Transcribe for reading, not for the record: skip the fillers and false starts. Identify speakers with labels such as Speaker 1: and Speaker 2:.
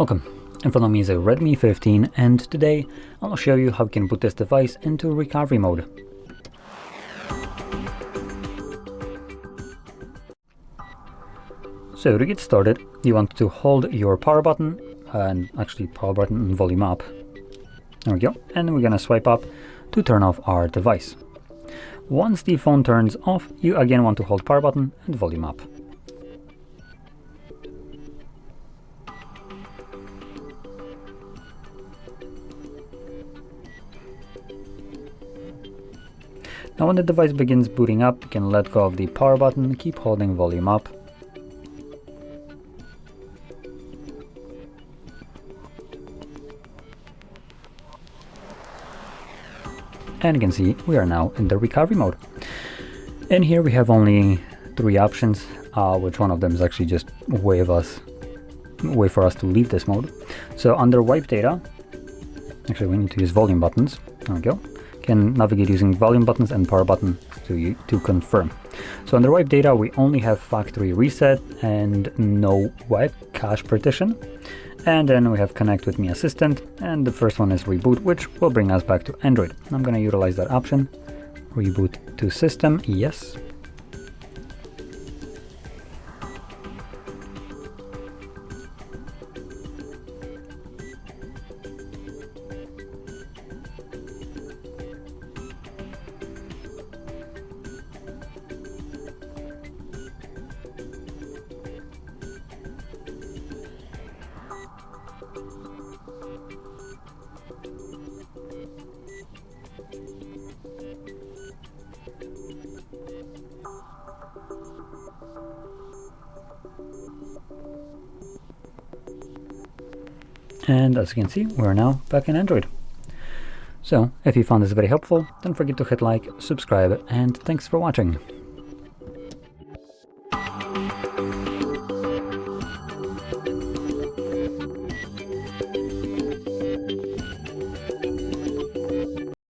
Speaker 1: Welcome, in front of me is a Redmi 15 and today I'll show you how you can put this device into recovery mode. So to get started, you want to hold your power button and actually power button and volume up. There we go, and we're gonna swipe up to turn off our device. Once the phone turns off, you again want to hold power button and volume up. Now when the device begins booting up, you can let go of the power button, keep holding volume up. And you can see we are now in the recovery mode. And here we have only 3 options, which one of them is actually just a way for us to leave this mode. So under wipe data, actually we need to use volume buttons. There we go. Can navigate using volume buttons and power button to confirm. So under wipe data we only have factory reset and no wipe cache partition. And then we have connect with Mi Assistant, and the first one is reboot, which will bring us back to Android. I'm going to utilize that option. Reboot to system, yes. And as you can see, we're now back in Android. So if you found this very helpful, don't forget to hit like, subscribe, and thanks for watching.